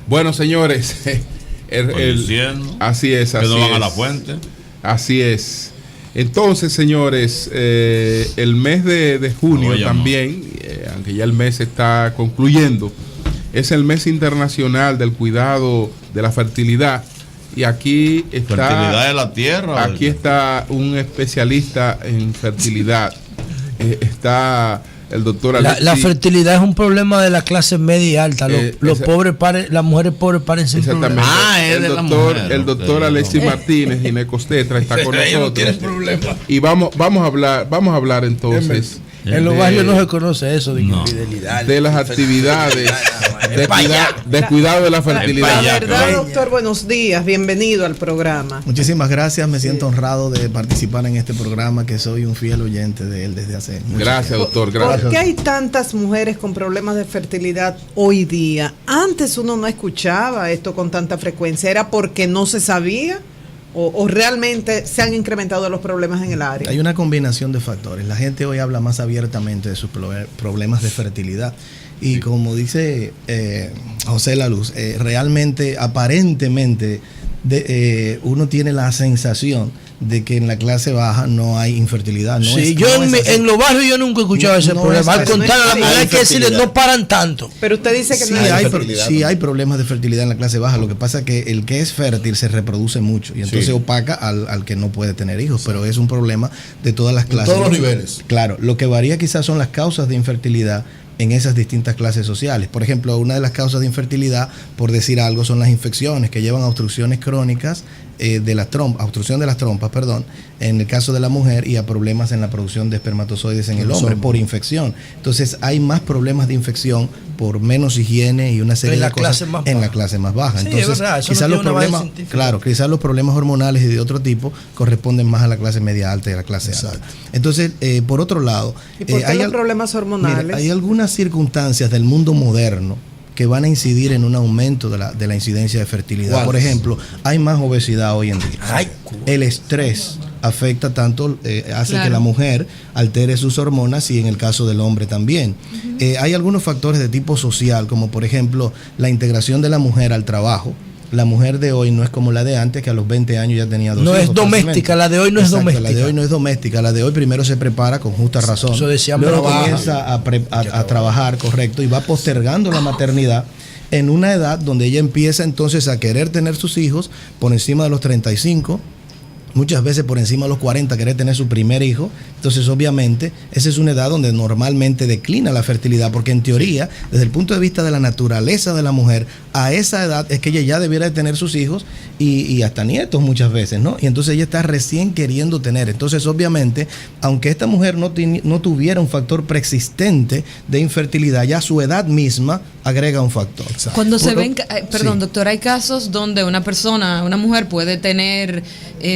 Bueno, señores, así es. Que no van a la fuente. Así es. Entonces, señores, el mes de junio también, aunque ya el mes está concluyendo, es el mes internacional del cuidado de la fertilidad. Y aquí está... ¿Fertilidad de la tierra? Aquí está un especialista en fertilidad. Está el doctor Alexis. La fertilidad es un problema de la clase media y alta. Los pobres paren, las mujeres pobres paren sin problema. El doctor Alexis Martínez, ginecostetra, está con nosotros. Y vamos a hablar entonces. En los barrios no se conoce eso de infidelidad. De las actividades de cuidado de la fertilidad. La verdad, doctor, buenos días, bienvenido al programa. Muchísimas gracias, me siento honrado de participar en este programa, que soy un fiel oyente de él desde hace mucho Gracias, tiempo. doctor, gracias. ¿Por qué hay tantas mujeres con problemas de fertilidad hoy día? Antes uno no escuchaba esto con tanta frecuencia, ¿era porque no se sabía? ¿O realmente se han incrementado los problemas en el área? Hay una combinación de factores. La gente hoy habla más abiertamente de sus problemas de fertilidad. Y como dice José La Luz, realmente, aparentemente, uno tiene la sensación de que en la clase baja no hay infertilidad. En los barrios yo nunca he escuchado ese problema. Al contrario, a la mujer hay que decirle, no paran tanto. Pero usted dice que sí hay problemas de fertilidad en la clase baja. Lo que pasa es que el que es fértil se reproduce mucho y entonces opaca al que no puede tener hijos. Pero es un problema de todas las clases. En todos los niveles. Claro, lo que varía quizás son las causas de infertilidad en esas distintas clases sociales. Por ejemplo, una de las causas de infertilidad, por decir algo, son las infecciones que llevan a obstrucciones crónicas de las trompas, obstrucción de las trompas, en el caso de la mujer, y a problemas en la producción de espermatozoides en el hombre por infección. Entonces hay más problemas de infección por menos higiene y una serie de cosas en la clase más baja. Sí, entonces, quizás los problemas hormonales y de otro tipo corresponden más a la clase media alta y a la clase alta. Entonces, por otro lado, ¿y por qué los problemas hormonales? Mira, hay algunas circunstancias del mundo moderno que van a incidir en un aumento de la incidencia de fertilidad. Por ejemplo, hay más obesidad hoy en día. El estrés afecta tanto, hace que la mujer altere sus hormonas, y en el caso del hombre también. Hay algunos factores de tipo social, como por ejemplo la integración de la mujer al trabajo. La mujer de hoy no es como la de antes, que a los 20 años ya tenía 2 hijos. No es doméstica, la de hoy no es doméstica. La de hoy no es doméstica, la de hoy primero se prepara con justa razón. Luego comienza a trabajar, correcto, y va postergando la maternidad en una edad donde ella empieza entonces a querer tener sus hijos por encima de los 35, muchas veces por encima de los 40, querer tener su primer hijo. Entonces, obviamente, esa es una edad donde normalmente declina la fertilidad, porque en teoría, desde el punto de vista de la naturaleza de la mujer, a esa edad es que ella ya debiera de tener sus hijos y hasta nietos muchas veces, ¿no? Y entonces ella está recién queriendo tener. Entonces, obviamente, aunque esta mujer no tuviera un factor preexistente de infertilidad, ya su edad misma agrega un factor. Cuando se ven, doctor, hay casos donde una mujer puede tener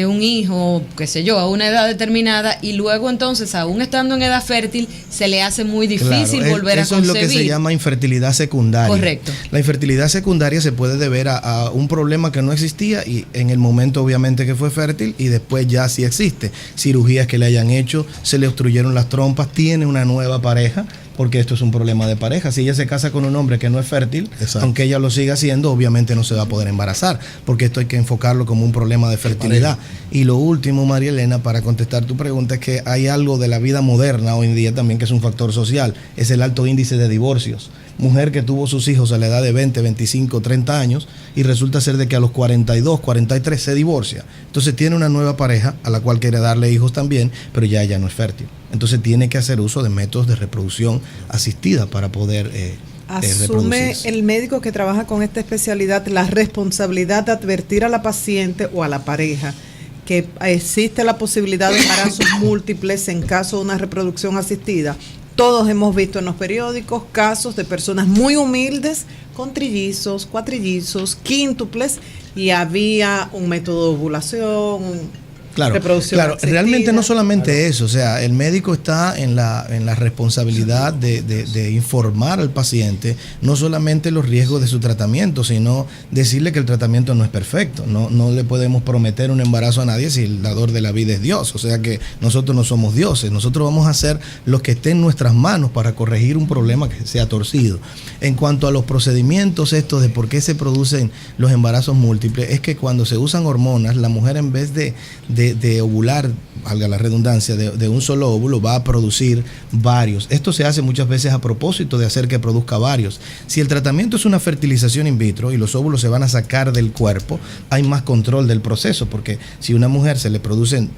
un hijo, qué sé yo, a una edad determinada, y luego entonces, aún estando en edad fértil, se le hace muy difícil volver a concebir. Eso es lo que se llama infertilidad secundaria. Correcto. La infertilidad secundaria se puede deber a un problema que no existía y en el momento obviamente que fue fértil, y después ya sí existe. Cirugías que le hayan hecho, se le obstruyeron las trompas, tiene una nueva pareja, porque esto es un problema de pareja. Si ella se casa con un hombre que no es fértil, aunque ella lo siga haciendo, obviamente no se va a poder embarazar, porque esto hay que enfocarlo como un problema de fertilidad. Y lo último, María Elena, para contestar tu pregunta, es que hay algo de la vida moderna hoy en día también que es un factor social, es el alto índice de divorcios. Mujer que tuvo sus hijos a la edad de 20, 25, 30 años y resulta ser de que a los 42, 43 se divorcia. Entonces tiene una nueva pareja a la cual quiere darle hijos también, pero ya ella no es fértil. Entonces tiene que hacer uso de métodos de reproducción asistida para poder ¿Asume el médico que trabaja con esta especialidad la responsabilidad de advertir a la paciente o a la pareja que existe la posibilidad de embarazos múltiples en caso de una reproducción asistida? Todos hemos visto en los periódicos casos de personas muy humildes con trillizos, cuatrillizos, quíntuples, y había un método de ovulación. reproducción asistida. Realmente no solamente eso, o sea, el médico está en la responsabilidad de informar al paciente no solamente los riesgos de su tratamiento, sino decirle que el tratamiento no es perfecto. No le podemos prometer un embarazo a nadie si el dador de la vida es Dios. O sea que nosotros no somos dioses. Nosotros vamos a hacer lo que esté en nuestras manos para corregir un problema que sea torcido. En cuanto a los procedimientos estos de por qué se producen los embarazos múltiples, es que cuando se usan hormonas, la mujer en vez de ovular, valga la redundancia, de un solo óvulo, va a producir varios. Esto se hace muchas veces a propósito de hacer que produzca varios. Si el tratamiento es una fertilización in vitro y los óvulos se van a sacar del cuerpo, hay más control del proceso, porque si a una mujer se le producen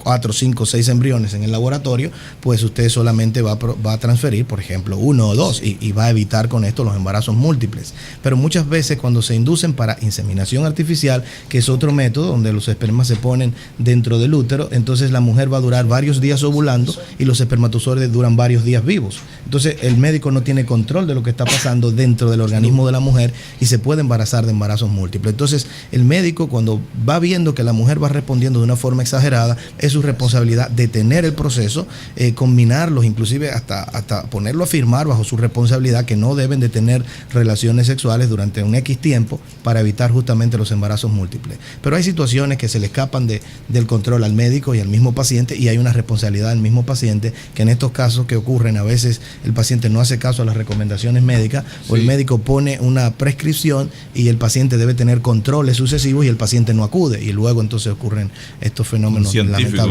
4, 5, 6 embriones en el laboratorio, pues usted solamente va a transferir, por ejemplo, 1 o 2 y va a evitar con esto los embarazos múltiples. Pero muchas veces cuando se inducen para inseminación artificial, que es otro método donde los espermas se ponen dentro del útero, entonces la mujer va a durar varios días ovulando y los espermatozoides duran varios días vivos. Entonces el médico no tiene control de lo que está pasando dentro del organismo de la mujer y se puede embarazar de embarazos múltiples. Entonces el médico, cuando va viendo que la mujer va respondiendo de una forma exagerada, es su responsabilidad detener el proceso, combinarlos, inclusive hasta ponerlo a firmar bajo su responsabilidad que no deben de tener relaciones sexuales durante un X tiempo para evitar justamente los embarazos múltiples. Pero hay situaciones que se le escapan del control al médico y al mismo paciente, y hay una responsabilidad del mismo paciente, que en estos casos que ocurren a veces el paciente no hace caso a las recomendaciones médicas, o el médico pone una prescripción y el paciente debe tener controles sucesivos y el paciente no acude, y luego entonces ocurren estos fenómenos lamentables.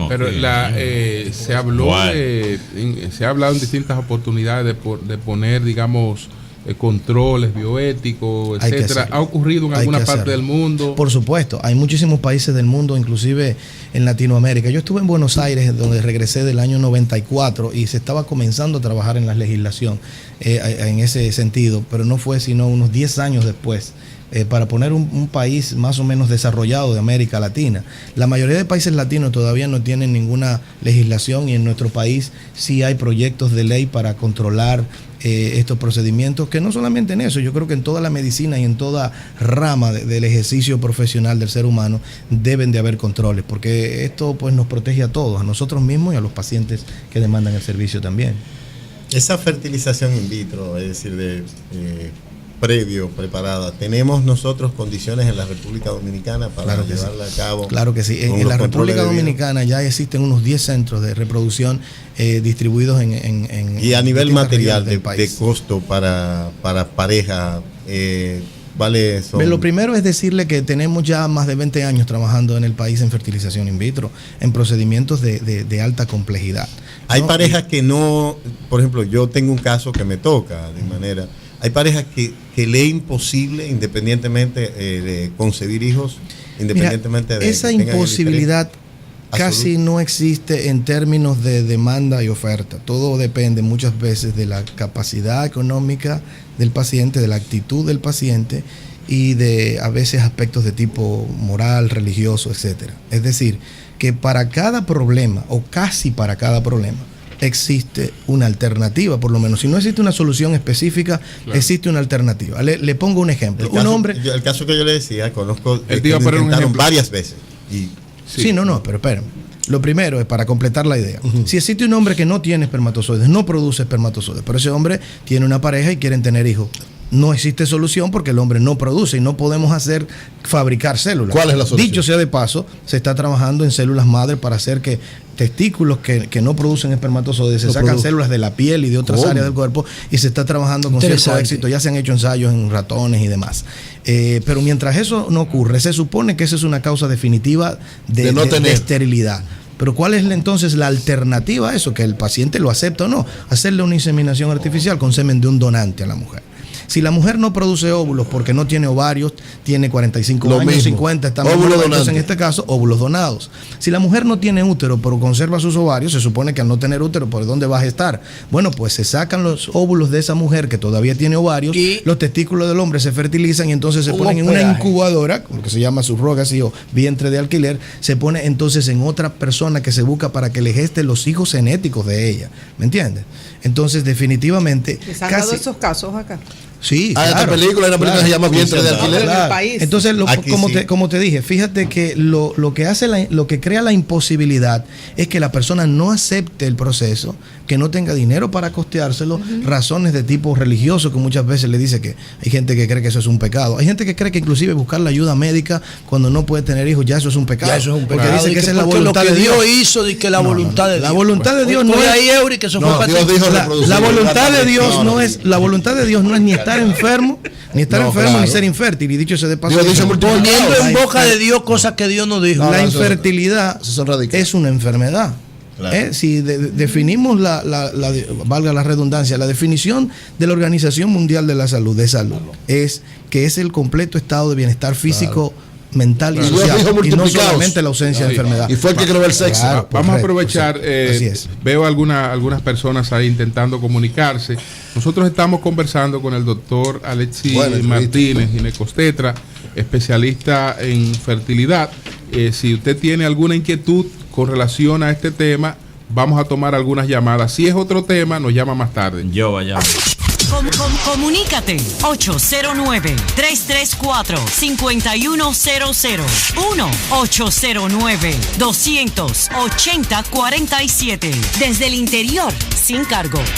Pero se ha hablado en distintas oportunidades de poner, digamos, controles bioéticos, etcétera. ¿Ha ocurrido en alguna parte del mundo? Por supuesto, hay muchísimos países del mundo, inclusive en Latinoamérica. Yo estuve en Buenos Aires, donde regresé del año 94, y se estaba comenzando a trabajar en la legislación en ese sentido, pero no fue sino unos 10 años después. Para poner un país más o menos desarrollado de América Latina. La mayoría de países latinos todavía no tienen ninguna legislación, y en nuestro país sí hay proyectos de ley para controlar estos procedimientos, que no solamente en eso, yo creo que en toda la medicina y en toda rama del ejercicio profesional del ser humano deben de haber controles, porque esto pues nos protege a todos, a nosotros mismos y a los pacientes que demandan el servicio también. Esa fertilización in vitro, es decir, preparada, ¿tenemos nosotros condiciones en la República Dominicana para llevarla a cabo? Claro que sí. En la República Dominicana ya existen unos 10 centros de reproducción distribuidos en y a nivel material de costo para pareja, ¿vale? Lo primero es decirle que tenemos ya más de 20 años trabajando en el país en fertilización in vitro, en procedimientos de alta complejidad. Hay parejas que no, por ejemplo, yo tengo un caso que me toca de manera... Hay parejas que le es imposible, independientemente de concebir hijos, independientemente de esa imposibilidad casi no existe en términos de demanda y oferta. Todo depende muchas veces de la capacidad económica del paciente, de la actitud del paciente y de a veces aspectos de tipo moral, religioso, etcétera. Es decir, que para cada problema, o casi para cada problema, existe una alternativa, por lo menos. Si no existe una solución específica, existe una alternativa. Le pongo un ejemplo. El caso que yo le decía, conozco que lo intentaron varias veces. Pero espérame. Lo primero es para completar la idea. Si existe un hombre que no tiene espermatozoides, no produce espermatozoides, pero ese hombre tiene una pareja y quieren tener hijos, no existe solución porque el hombre no produce y no podemos fabricar células. ¿Cuál es la solución? Dicho sea de paso, se está trabajando en células madre para hacer que testículos que no producen espermatozoides se sacan células de la piel y de otras áreas del cuerpo, y se está trabajando con cierto éxito. Ya se han hecho ensayos en ratones y demás. Pero mientras eso no ocurre, se supone que esa es una causa definitiva de esterilidad. Pero ¿cuál es entonces la alternativa a eso? Que el paciente lo acepta o no. Hacerle una inseminación artificial con semen de un donante a la mujer. Si la mujer no produce óvulos porque no tiene ovarios, tiene 45 años, 50, está entonces en este caso, óvulos donados. Si la mujer no tiene útero pero conserva sus ovarios, se supone que al no tener útero, ¿por dónde va a gestar? Bueno, pues se sacan los óvulos de esa mujer que todavía tiene ovarios, los testículos del hombre se fertilizan y entonces se ponen en una incubadora, lo que se llama surrogacy o vientre de alquiler, se pone entonces en otra persona que se busca para que le geste los hijos genéticos de ella. ¿Me entiendes? Entonces, definitivamente... ¿Se han dado esos casos acá? Sí, esta película, hay una película que se llama Vientre de Alquiler. Claro. Entonces, como te dije, fíjate que lo que crea la imposibilidad es que la persona no acepte el proceso, que no tenga dinero para costeárselo, razones de tipo religioso, que muchas veces le dice que hay gente que cree que eso es un pecado. Hay gente que cree que inclusive buscar la ayuda médica cuando no puede tener hijos, ya eso es un pecado. Ya eso es un pecado. Porque dice que esa es la voluntad de Dios. Hizo de que la voluntad de Dios. La voluntad de Dios no es ahí, Eury, que eso fue Dios dijo la voluntad de Dios no es la voluntad de Dios no es ni estar enfermo, ni ser infértil, y dicho sea de paso, poniendo en boca de Dios cosas que Dios no dijo. La infertilidad es una enfermedad. Claro. Si definimos valga la redundancia, la definición de la Organización Mundial de la Salud es que es el completo estado de bienestar físico, mental y social, y no solamente la ausencia de enfermedad. Y fue el que creó el sexo. Claro, vamos a aprovechar, así es. Veo algunas personas ahí intentando comunicarse. Nosotros estamos conversando con el doctor Alexis Martínez, ginecostetra, especialista en fertilidad. Si usted tiene alguna inquietud con relación a este tema, vamos a tomar algunas llamadas. Si es otro tema, nos llama más tarde. Yo vaya. Comunícate 809-334-5100 1-809-280-47 desde el interior sin cargos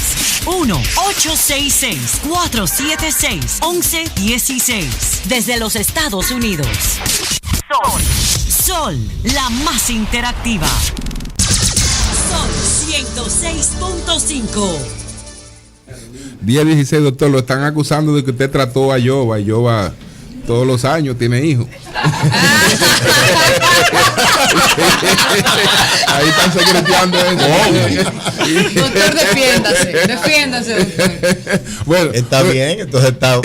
1-866-476-1116 desde los Estados Unidos. Sol, la más interactiva. Sol 106.5. 10-16, doctor, lo están acusando de que usted trató a Yoba, y Yoba todos los años tiene hijos. Ahí están secreteando eso. Doctor, defiéndase, doctor. Bueno, está bien, entonces está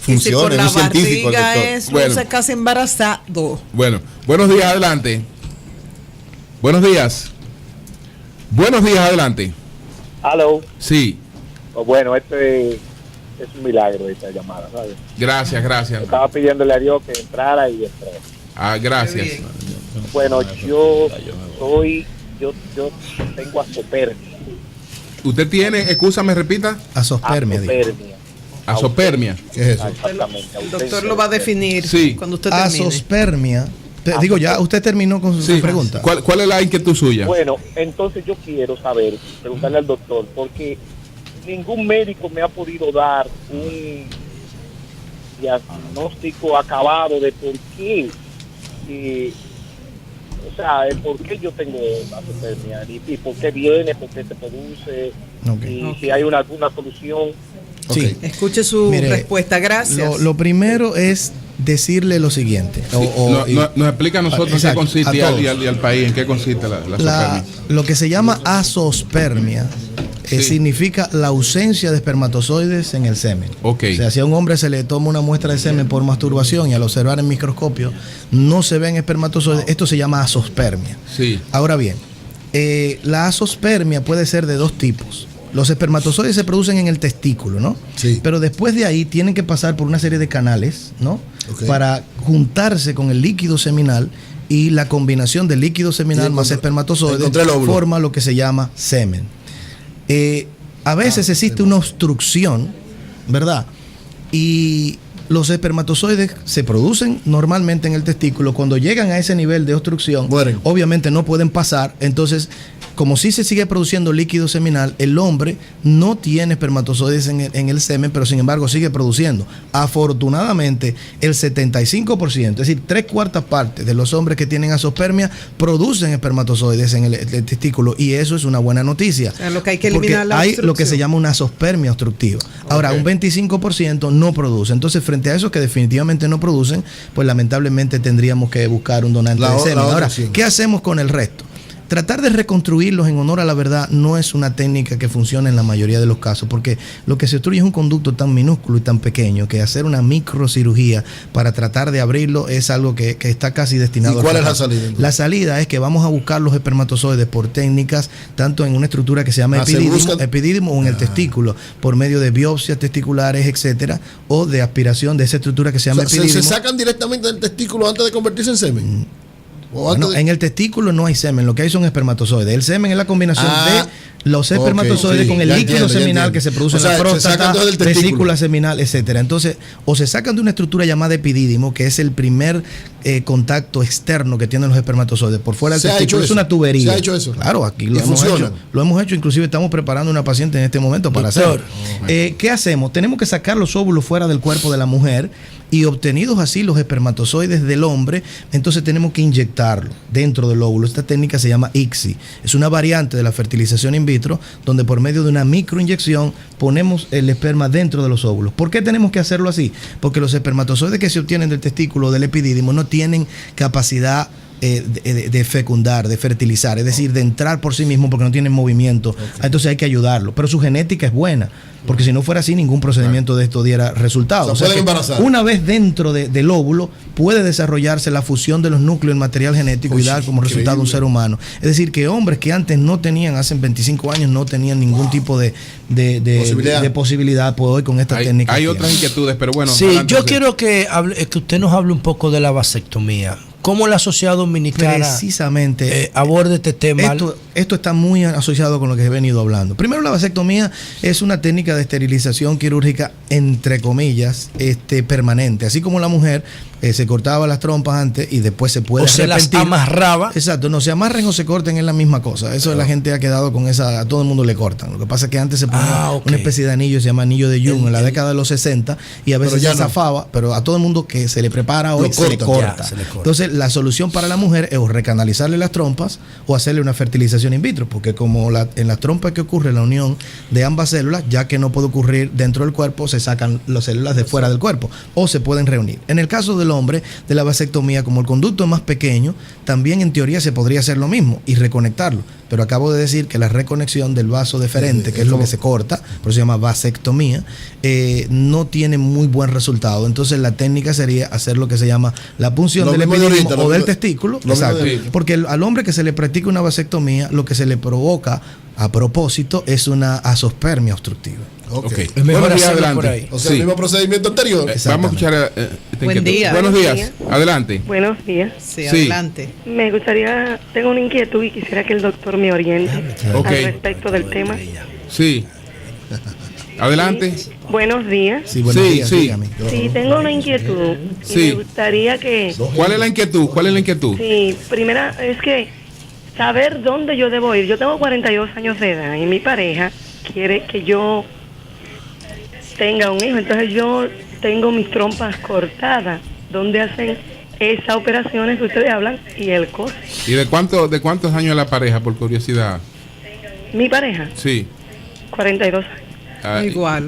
funciona, es un científico el doctor. No se casa embarazado. Bueno, buenos días, adelante. Buenos días, adelante. Aló. Sí. Bueno, es un milagro esta llamada, ¿sabes? Gracias. Estaba pidiéndole a Dios que entrara y entró. Gracias. Bueno, yo tengo asospermia. ¿Usted tiene, me repita? Asospermia. Asospermia. ¿Qué es eso? Exactamente. El doctor lo va a definir cuando usted termine. Asospermia. Digo, ya usted terminó con su pregunta. ¿Cuál es la inquietud suya? Bueno, entonces yo quiero preguntarle al doctor, porque ningún médico me ha podido dar un diagnóstico acabado de por qué, por qué yo tengo asospermia y por qué viene, por qué se produce, y si hay alguna solución. Sí. Escuche su respuesta, gracias. Lo primero es decirle lo siguiente. Nos explica a nosotros qué consiste y al país en qué consiste la asospermia. Lo que se llama asospermia significa la ausencia de espermatozoides en el semen. Okay. O sea, si a un hombre se le toma una muestra de semen por masturbación y al observar en microscopio no se ven espermatozoides, esto se llama asospermia. Sí. Ahora bien, la asospermia puede ser de dos tipos. Los espermatozoides se producen en el testículo, ¿no? Sí. Pero después de ahí tienen que pasar por una serie de canales, ¿no? Okay. Para juntarse con el líquido seminal, y la combinación del líquido seminal más espermatozoides forma lo que se llama semen. A veces existe una obstrucción, ¿verdad? Y los espermatozoides se producen normalmente en el testículo. Cuando llegan a ese nivel de obstrucción, obviamente no pueden pasar. Entonces, como sí se sigue produciendo líquido seminal, el hombre no tiene espermatozoides en el semen, pero sin embargo sigue produciendo. Afortunadamente, el 75%, es decir, 3/4 partes de los hombres que tienen asospermia producen espermatozoides en el testículo, y eso es una buena noticia. O sea, lo que hay que eliminar la obstrucción. Hay lo que se llama una asospermia obstructiva. Ahora, un 25% no produce. Entonces, frente a esos que definitivamente no producen, pues lamentablemente tendríamos que buscar un donante de semen. Ahora, ¿qué hacemos con el resto? Tratar de reconstruirlos en honor a la verdad no es una técnica que funcione en la mayoría de los casos, porque lo que se obstruye es un conducto tan minúsculo y tan pequeño que hacer una microcirugía para tratar de abrirlo es algo que está casi destinado. ¿Y cuál es la salida? La salida es que vamos a buscar los espermatozoides por técnicas, tanto en una estructura que se llama epidídimo o en el testículo, por medio de biopsias testiculares, etcétera, o de aspiración de esa estructura que se llama epidídimo. ¿Se sacan directamente del testículo antes de convertirse en semen? Bueno, en el testículo no hay semen, lo que hay son espermatozoides. El semen es la combinación Los espermatozoides con el líquido seminal que se produce en la próstata, vesícula seminal, etcétera. Entonces, o se sacan de una estructura llamada epidídimo, que es el primer contacto externo que tienen los espermatozoides por fuera del testículo. Es una tubería. ¿Se ha hecho eso? Claro, aquí lo hemos hecho. Inclusive estamos preparando una paciente en este momento para hacerlo. ¿Qué hacemos? Tenemos que sacar los óvulos fuera del cuerpo de la mujer y obtenidos así los espermatozoides del hombre, entonces tenemos que inyectarlo dentro del óvulo. Esta técnica se llama ICSI. Es una variante de la fertilización in vitro, donde por medio de una microinyección ponemos el esperma dentro de los óvulos. ¿Por qué tenemos que hacerlo así? Porque los espermatozoides que se obtienen del testículo o del epidídimo no tienen capacidad de fecundar, de fertilizar, es decir, de entrar por sí mismo porque no tienen movimiento. Entonces hay que ayudarlo. Pero su genética es buena, porque si no fuera así, ningún procedimiento de esto diera resultados. O sea, pueden embarazar. Una vez dentro del óvulo, puede desarrollarse la fusión de los núcleos en material genético y dar como resultado un ser humano. Es decir, que hombres que antes no tenían, hace 25 años, no tenían ningún tipo de posibilidad, pues hoy con esta técnica. Hay otras inquietudes, pero bueno. Sí, yo quiero que usted nos hable un poco de la vasectomía. ¿Cómo la sociedad dominicana precisamente aborda este tema? Esto está muy asociado con lo que he venido hablando. Primero, la vasectomía es una técnica de esterilización quirúrgica, entre comillas, permanente. Así como la mujer se cortaba las trompas antes y después se puede arrepentir. Se las amarraba. Exacto, no se amarren o se corten, es la misma cosa. Eso la gente ha quedado con esa, a todo el mundo le cortan. Lo que pasa es que antes se ponía una especie de anillo, se llama anillo de Jung, en la década de los 60, y a veces se zafaba, pero a todo el mundo que se le prepara hoy se le corta. Entonces, la solución para la mujer es o recanalizarle las trompas o hacerle una fertilización in vitro, porque como en las trompas que ocurre la unión de ambas células, ya que no puede ocurrir dentro del cuerpo, se sacan las células de fuera del cuerpo o se pueden reunir. En el caso del hombre, de la vasectomía, como el conducto es más pequeño, también en teoría se podría hacer lo mismo y reconectarlo. Pero acabo de decir que la reconexión del vaso deferente, que es lo que se corta, por eso se llama vasectomía, no tiene muy buen resultado. Entonces la técnica sería hacer lo que se llama la punción del epidídimo o del testículo. Exacto. Porque al hombre que se le practica una vasectomía, lo que se le provoca a propósito es una azospermia obstructiva. Okay. Es mejor buenos días, hacerlo adelante. por ahí. O sea, el mismo procedimiento anterior. Vamos a escuchar. Buen día. Buenos días. Adelante. Buenos días. Sí, adelante. Me gustaría, tengo una inquietud y quisiera que el doctor me oriente al respecto del tema. Sí. Adelante. Sí. Buenos días. Sí, buenos días. Sí. Sí, tengo una inquietud. Y me gustaría que... ¿Cuál es la inquietud? Sí, primera es que saber dónde yo debo ir. Yo tengo 42 años de edad y mi pareja quiere que yo tenga un hijo. Entonces yo tengo mis trompas cortadas. ¿Dónde hacen esas operaciones que ustedes hablan y el costo? ¿Y de cuántos años la pareja, por curiosidad? Mi pareja. Sí. 42 años. Igual.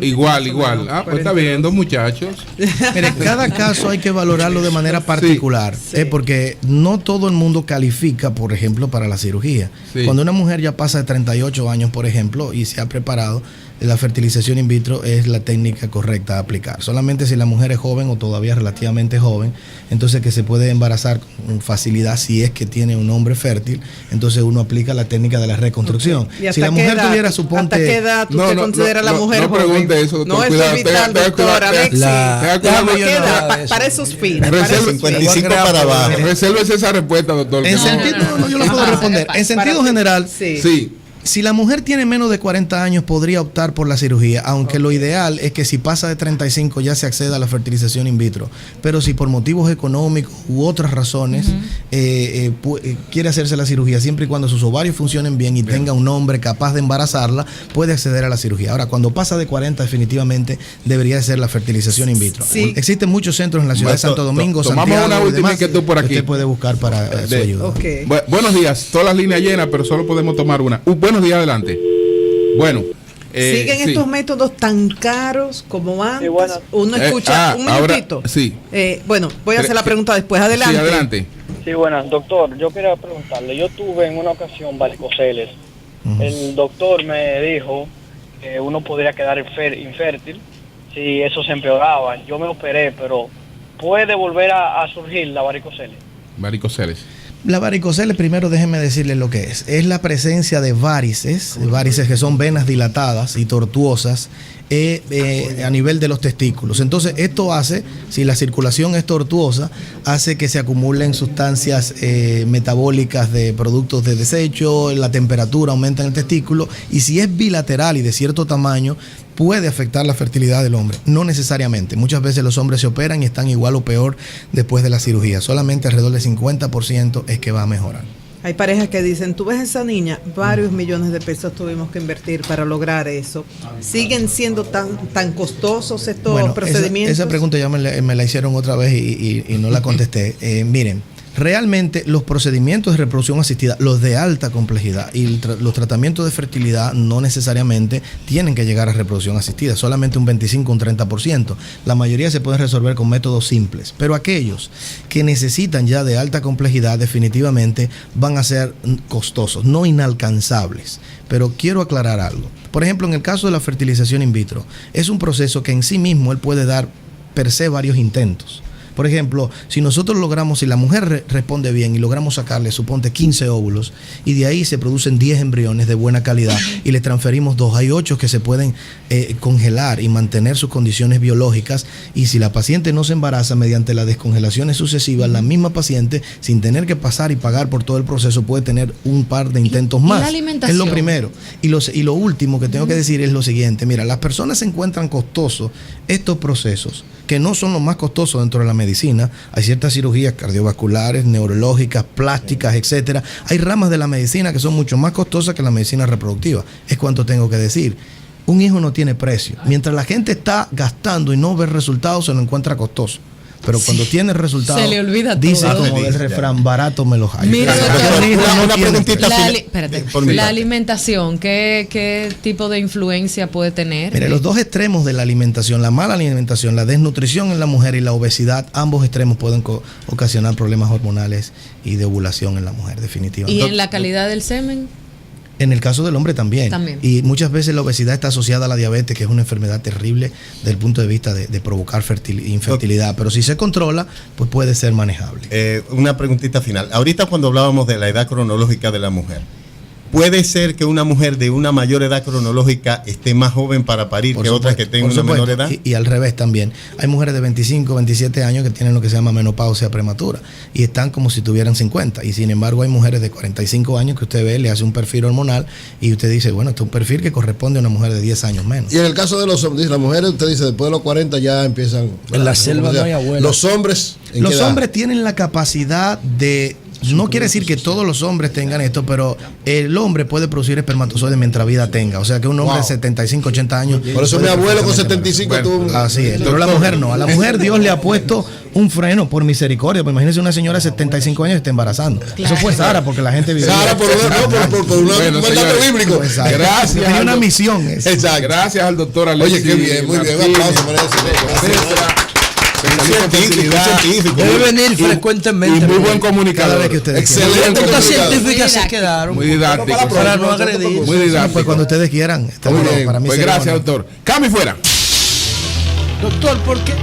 Pues está bien, dos muchachos. Mire, cada caso hay que valorarlo de manera particular, porque no todo el mundo califica, por ejemplo, para la cirugía. Cuando una mujer ya pasa de 38 años, por ejemplo, y se ha preparado, la fertilización in vitro es la técnica correcta a aplicar. Solamente si la mujer es joven o todavía relativamente joven, entonces que se puede embarazar con facilidad si es que tiene un hombre fértil, entonces uno aplica la técnica de la reconstrucción. Si la mujer tuviera, suponte... ¿Hasta qué edad usted considera la mujer joven? No pregunte eso, doctor. No, eso es vital, doctor Alexis. Para esos fines. 55 para abajo. Resérvese esa respuesta, doctor. En sentido, yo lo puedo responder. En sentido general, sí. Si la mujer tiene menos de 40 años, podría optar por la cirugía, aunque lo ideal es que si pasa de 35 ya se acceda a la fertilización in vitro. Pero si por motivos económicos u otras razones quiere hacerse la cirugía, siempre y cuando sus ovarios funcionen bien y tenga un hombre capaz de embarazarla, puede acceder a la cirugía. Ahora, cuando pasa de 40, definitivamente debería de ser la fertilización in vitro. Sí. Existen muchos centros en la ciudad de Santo Domingo, Santiago, una última inquietud por aquí. Usted puede buscar para su ayuda. Buenos días, todas las líneas llenas, pero solo podemos tomar una. Buenos días, adelante. Bueno. ¿Siguen estos métodos tan caros como antes? Uno escucha un minutito. Bueno, voy a hacer la pregunta después. Adelante. Sí, adelante. Sí, buenas, doctor. Yo quería preguntarle. Yo tuve en una ocasión varicoceles. El doctor me dijo que uno podría quedar infértil si eso se empeoraba. Yo me operé, pero ¿puede volver a surgir la varicoceles? Varicoceles. La varicocele, primero déjenme decirles lo que es. Es la presencia de varices que son venas dilatadas y tortuosas a nivel de los testículos. Entonces, esto hace, si la circulación es tortuosa, hace que se acumulen sustancias metabólicas de productos de desecho, la temperatura aumenta en el testículo, y si es bilateral y de cierto tamaño, puede afectar la fertilidad del hombre. No necesariamente. Muchas veces los hombres se operan y están igual o peor después de la cirugía. Solamente alrededor del 50% es que va a mejorar. Hay parejas que dicen, tú ves esa niña, varios millones de pesos tuvimos que invertir para lograr eso. ¿Siguen siendo tan costosos estos procedimientos? Esa pregunta ya me la hicieron otra vez y no la contesté. Miren, realmente los procedimientos de reproducción asistida, los de alta complejidad y los tratamientos de fertilidad no necesariamente tienen que llegar a reproducción asistida, solamente un 25, un 30%. La mayoría se pueden resolver con métodos simples, pero aquellos que necesitan ya de alta complejidad definitivamente van a ser costosos, no inalcanzables. Pero quiero aclarar algo. Por ejemplo, en el caso de la fertilización in vitro, es un proceso que en sí mismo él puede dar per se varios intentos. Por ejemplo, si nosotros logramos, si la mujer responde bien y logramos sacarle, suponte 15 óvulos, y de ahí se producen 10 embriones de buena calidad y le transferimos 2, hay 8 que se pueden congelar y mantener sus condiciones biológicas, y si la paciente no se embaraza mediante las descongelaciones sucesivas, la misma paciente, sin tener que pasar y pagar por todo el proceso, puede tener un par de intentos más. ¿Y la alimentación? Es lo primero. Y lo último que tengo que decir es lo siguiente. Mira, las personas se encuentran costosos estos procesos, que no son los más costosos dentro de la medicina. Hay ciertas cirugías cardiovasculares, neurológicas, plásticas, etcétera. Hay ramas de la medicina que son mucho más costosas que la medicina reproductiva. Es cuanto tengo que decir. Un hijo no tiene precio. Mientras la gente está gastando y no ve resultados, se lo encuentra costoso. Pero cuando tiene resultados, se le olvida dice todo. Como el refrán, barato me lo hallo. Mira, una preguntita la alimentación, ¿qué tipo de influencia puede tener? Mire, los dos extremos de la alimentación, la mala alimentación, la desnutrición en la mujer y la obesidad, ambos extremos pueden ocasionar problemas hormonales y de ovulación en la mujer, definitivamente. ¿Y en la calidad del semen? En el caso del hombre también. Y muchas veces la obesidad está asociada a la diabetes, que es una enfermedad terrible desde el punto de vista de provocar infertilidad. Pero si se controla, pues puede ser manejable. Una preguntita final. Ahorita cuando hablábamos de la edad cronológica de la mujer, ¿puede ser que una mujer de una mayor edad cronológica esté más joven para parir que otras que tengan una menor edad? Y al revés también. Hay mujeres de 25, 27 años que tienen lo que se llama menopausia prematura y están como si tuvieran 50. Y sin embargo hay mujeres de 45 años que usted ve, le hace un perfil hormonal y usted dice, bueno, este es un perfil que corresponde a una mujer de 10 años menos. Y en el caso de los hombres, las mujeres, usted dice, después de los 40 ya empiezan... En la selva no hay abuela. Los hombres... Los hombres tienen la capacidad de... No quiere decir que todos los hombres tengan esto, pero el hombre puede producir espermatozoides mientras vida tenga. O sea que un hombre de 75, 80 años... Por eso mi abuelo con 75 tuvo... Así es, pero la mujer no. A la mujer Dios le ha puesto un freno por misericordia. Pues imagínense una señora de 75 años que está embarazando. Claro. Eso fue Sara, porque la gente vivía... Sara por un mandato bíblico. Exacto. Gracias. Tenía una misión. Exacto. Gracias al doctor Alexis. Oye, qué bien, muy bien. Un aplauso para eso. Debe venir frecuentemente. Y muy buen comunicador. Excelente. Estas científicas se quedaron. Muy didáctico. Para no agredir. Muy didáctico. Pues cuando ustedes quieran. Muy bien. Pues gracias, doctor. Cambio fuera. Doctor, ¿por qué?